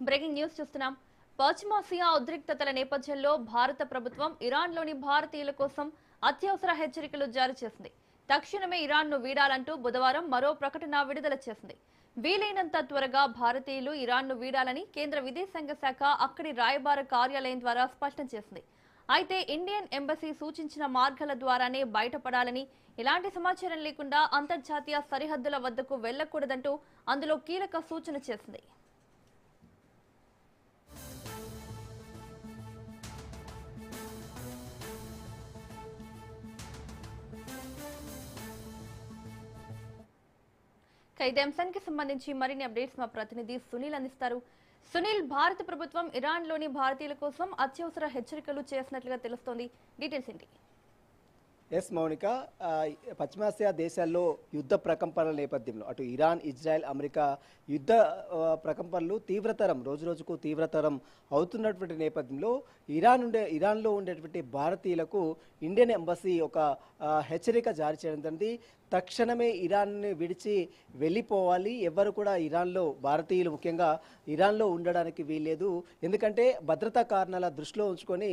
Breaking news చూస్తున్నాం. పశ్చిమాసియా ఉద్రిక్తతల నేపథ్యంలో భారత ప్రభుత్వం ఇరాన్లోని భారతీయుల కోసం అత్యవసర హెచ్చరికలు జారీ చేసింది. తక్షణమే ఇరాన్ను వీడాలంటూ బుధవారం మరో ప్రకటన విడుదల చేసింది. వీలైనంత త్వరగా భారతీయులు ఇరాన్ను వీడాలని కేంద్ర విదేశాంగ శాఖ అక్కడి రాయబార కార్యాలయం ద్వారా స్పష్టం చేసింది. అయితే ఇండియన్ ఎంబసీ సూచించిన మార్గాల ద్వారానే బయటపడాలని, ఎలాంటి సమాచారం లేకుండా అంతర్జాతీయ సరిహద్దుల వద్దకు వెళ్లకూడదంటూ అందులో కీలక సూచన చేసింది. ఇదే అంశానికి సంబంధించి మరిన్ని అప్డేట్స్ మా ప్రతినిధి సునీల్ అందిస్తారు. సునీల్, భారత ప్రభుత్వం ఇరాన్లోని భారతీయుల కోసం అత్యవసర హెచ్చరికలు చేసినట్లుగా తెలుస్తోంది. డీటెయిల్స్ ఏంటి? ఎస్ మౌనిక, పశ్చిమాసియా దేశాల్లో యుద్ధ ప్రకంపనల నేపథ్యంలో అటు ఇరాన్, ఇజ్రాయెల్, అమెరికా యుద్ధ ప్రకంపనలు రోజురోజుకు తీవ్రతరం అవుతున్నటువంటి నేపథ్యంలో ఇరాన్లో ఉండేటువంటి భారతీయులకు ఇండియన్ ఎంబసీ ఒక హెచ్చరిక జారీ చేయడం జరిగింది. తక్షణమే ఇరాన్ని విడిచి వెళ్ళిపోవాలి, ఎవరు కూడా భారతీయులు ముఖ్యంగా ఇరాన్లో ఉండడానికి వీల్లేదు. ఎందుకంటే భద్రతా కారణాల దృష్టిలో ఉంచుకొని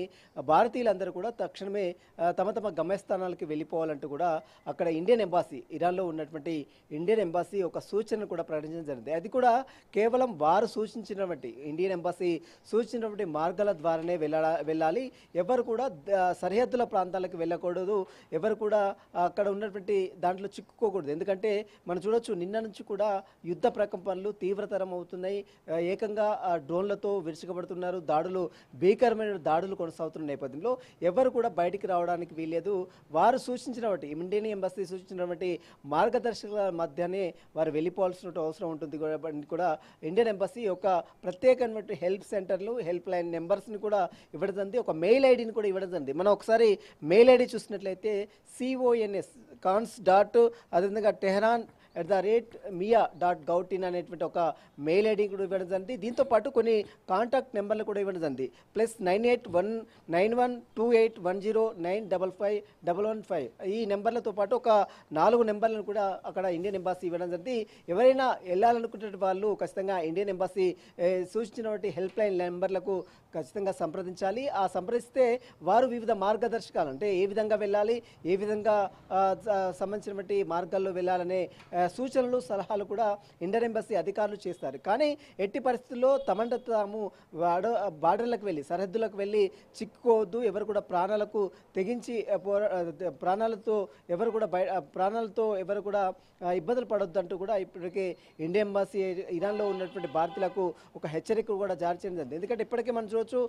భారతీయులందరూ కూడా తక్షణమే తమ తమ గమ్యస్థానాలకు వెళ్ళిపోవాలంటూ కూడా అక్కడ ఇరాన్లో ఉన్నటువంటి ఇండియన్ ఎంబసీ ఒక సూచన కూడా ప్రకటించడం జరిగింది. అది కూడా కేవలం వారు ఇండియన్ ఎంబసీ సూచించినటువంటి మార్గాల ద్వారానే వెళ్ళాలి, ఎవరు కూడా సరిహద్దుల ప్రాంతాలకు వెళ్ళకూడదు, ఎవరు కూడా అక్కడ ఉన్నటువంటి దాంట్లో చిక్కుకోకూడదు. ఎందుకంటే మనం చూడొచ్చు, నిన్న నుంచి కూడా యుద్ధ ప్రకంపనలు తీవ్రతరం అవుతున్నాయి. ఏకంగా డ్రోన్లతో విరుచుకబడుతున్నారు, భీకరమైన దాడులు కొనసాగుతున్న నేపథ్యంలో ఎవరు కూడా బయటికి రావడానికి వీల్లేదు. వారు సూచించినటువంటి ఇండియన్ ఎంబసీ సూచించినటువంటి మార్గదర్శకాల మధ్యనే వారు వెళ్ళిపోవాల్సిన అవసరం ఉంటుంది కూడా ఇండియన్ ఎంబసీ ఒక ప్రత్యేకమైనటువంటి హెల్ప్ సెంటర్లు, హెల్ప్ లైన్ నెంబర్స్ని కూడా ఇవ్వడం జరిగింది, ఒక మెయిల్ ఐడిని కూడా ఇవ్వడం జరిగింది. మనం ఒకసారి మెయిల్ ఐడి చూసినట్లయితే CONS అదేవిధంగా tehran@mia.gov.in అనేటువంటి ఒక మెయిల్ ఐడి కూడా ఇవ్వడం జరిగింది. దీంతో పాటు కొన్ని కాంటాక్ట్ నెంబర్లు కూడా ఇవ్వడం జరిగింది. +981910955515 ఈ నెంబర్లతో పాటు ఒక 4 నెంబర్లను కూడా అక్కడ ఇండియన్ ఎంబసీ ఇవ్వడం జరిగింది. ఎవరైనా వెళ్ళాలనుకునే వాళ్ళు ఖచ్చితంగా ఇండియన్ ఎంబసీ సూచించినటువంటి హెల్ప్ లైన్ నెంబర్లకు ఖచ్చితంగా సంప్రదించాలి. ఆ సంప్రదిస్తే వారు వివిధ మార్గదర్శకాలు, అంటే ఏ విధంగా వెళ్ళాలి, ఏ విధంగా సంబంధించినటువంటి మార్గాల్లో వెళ్ళాలనే సూచనలు, సలహాలు కూడా ఇండియన్ ఎంబసీ అధికారులు చేస్తారు. కానీ ఎట్టి పరిస్థితుల్లో తమంత తాము బార్డర్లకు వెళ్ళి, సరిహద్దులకు వెళ్ళి చిక్కుకోవద్దు, ఎవరు కూడా ప్రాణాలకు తెగించి ప్రాణాలతో ఎవరు కూడా ఇబ్బందులు పడొద్దు అంటూ కూడా ఇప్పటికే ఇండియన్ ఎంబసీ ఇరాన్లో ఉన్నటువంటి భారతీయులకు ఒక హెచ్చరిక కూడా జారీ చేయడం జరిగింది. ఎందుకంటే ఇప్పటికే మనం చూడొచ్చు,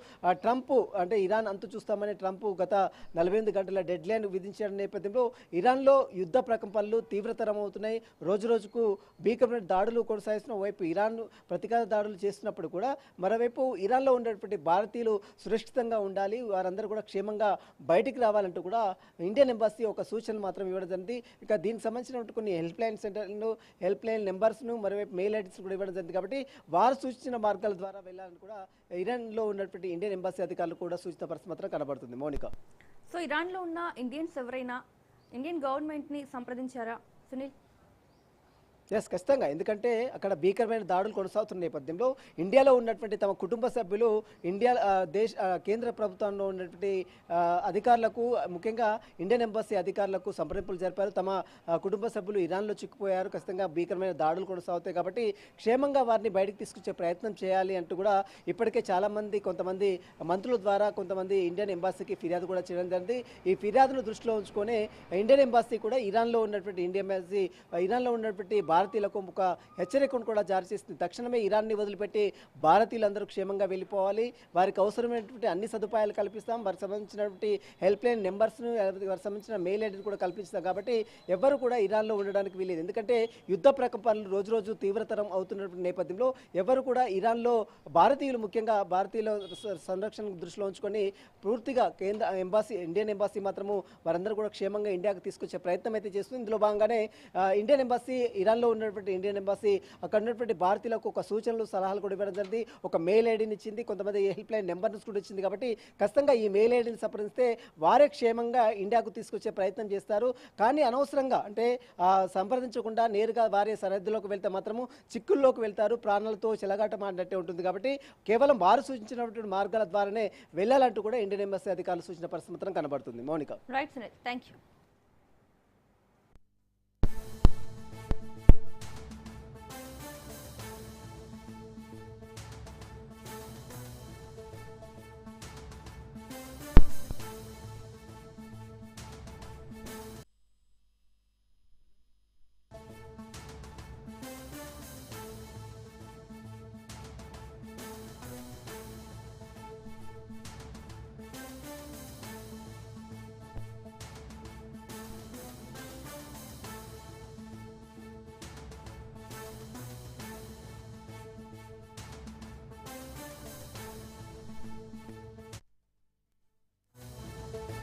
ట్రంప్ అంటే ఇరాన్ అంతు చూస్తామని ట్రంప్ గత 48 గంటల డెడ్ లైన్ విధించిన నేపథ్యంలో ఇరాన్లో యుద్ధ ప్రకంపనలు తీవ్రతరం అవుతున్నాయి. రోజుకు భీకరమైన దాడులు కొనసాగిస్తున్న వైపు ఇరాన్ ప్రతీకార దాడులు చేస్తున్నప్పుడు కూడా మరోవైపు ఇరాన్లో ఉండేటువంటి భారతీయులు సురక్షితంగా ఉండాలి, వారందరూ కూడా క్షేమంగా బయటికి రావాలంటూ కూడా ఇండియన్ ఎంబసీ ఒక సూచన మాత్రం ఇవ్వడం జరిగింది. ఇక దీనికి సంబంధించినటువంటి కొన్ని హెల్ప్ లైన్ సెంటర్లు, హెల్ప్ లైన్ నెంబర్స్ను, మరోవైపు మెయిల్ ఐడీస్ కూడా ఇవ్వడం జరిగింది. కాబట్టి వారు సూచించిన మార్గాల ద్వారా వెళ్ళాలని కూడా ఇరాన్లో ఉన్నటువంటి ఇండియన్ ఎంబసీ అధికారులు కూడా సూచిత పరిస్థితి మాత్రం కనబడుతుంది. మౌనిక, సో ఇరాన్లో ఉన్న ఇండియన్స్ ఎవరైనా ఇండియన్ గవర్నమెంట్ని సంప్రదించారా సునీల్? ఎస్, ఖచ్చితంగా. ఎందుకంటే అక్కడ భీకరమైన దాడులు కొనసాగుతున్న నేపథ్యంలో ఇండియాలో ఉన్నటువంటి తమ కుటుంబ సభ్యులు కేంద్ర ప్రభుత్వంలో ఉన్నటువంటి అధికారులకు, ముఖ్యంగా ఇండియన్ ఎంబసీ అధికారులకు సంప్రదింపులు జరిపారు. తమ కుటుంబ సభ్యులు ఇరాన్లో చిక్కుపోయారు, ఖచ్చితంగా భీకరమైన దాడులు కొనసాగుతాయి కాబట్టి క్షేమంగా వారిని బయటకు తీసుకొచ్చే ప్రయత్నం చేయాలి అంటూ కూడా ఇప్పటికే కొంతమంది మంత్రుల ద్వారా కొంతమంది ఇండియన్ ఎంబసీకి ఫిర్యాదు కూడా చేయడం జరిగింది. ఈ ఫిర్యాదును దృష్టిలో ఉంచుకొని ఇండియన్ ఎంబసీ కూడా ఇరాన్లో ఉన్నటువంటి భారతీయులకు ఒక హెచ్చరికను కూడా జారీ చేస్తుంది. తక్షణమే ఇరాన్ని వదిలిపెట్టి భారతీయులందరూ క్షేమంగా వెళ్ళిపోవాలి, వారికి అవసరమైనటువంటి అన్ని సదుపాయాలు కల్పిస్తాం, వారికి సంబంధించినటువంటి హెల్ప్ లైన్ నెంబర్స్ను, వారికి సంబంధించిన మెయిల్ ఐడీని కూడా కల్పిస్తాం. కాబట్టి ఎవరు కూడా ఇరాన్లో ఉండడానికి వీలేదు. ఎందుకంటే యుద్ధ ప్రకంపనలు రోజు తీవ్రతరం అవుతున్నటువంటి నేపథ్యంలో ఎవరు కూడా ఇరాన్లో భారతీయులు, ముఖ్యంగా భారతీయుల సంరక్షణ దృష్టిలో ఉంచుకొని పూర్తిగా ఇండియన్ ఎంబసీ మాత్రము వారందరూ కూడా క్షేమంగా ఇండియాకు తీసుకొచ్చే ప్రయత్నం అయితే చేస్తుంది. ఇందులో భాగంగానే ఇండియన్ ఎంబసీ ఇరాన్లో ఇరాన్లో ఉన్నటువంటి ఇండియన్ ఎంబసీ అక్కడ ఉన్నటువంటి భారతీయులకు ఒక సూచనలు సలహాలు కూడా ఇవ్వడం జరిగింది. ఒక మెయిల్ ఐడిని ఇచ్చింది, కొంతమంది హెల్ప్ లైన్ నెంబర్స్ కూడా ఇచ్చింది. కాబట్టి ఖచ్చితంగా ఈ మెయిల్ ఐడిని సంప్రదిస్తే వారే క్షేమంగా ఇండియాకు తీసుకొచ్చే ప్రయత్నం చేస్తారు. కానీ అనవసరంగా అంటే సంప్రదించకుండా నేరుగా వారే సరిహద్దులోకి వెళ్తే మాత్రము చిక్కుల్లోకి వెళ్తారు, ప్రాణాలతో చెలగాటమాడినట్టే ఉంటుంది. కాబట్టి కేవలం వారు సూచించినటువంటి మార్గాల ద్వారానే వెళ్ళాలంటూ కూడా ఇండియన్ ఎంబసీ అధికారులు సూచన పరిస్థితి మాత్రం కనబడుతుంది. Mounika. Right Sunil, thank you.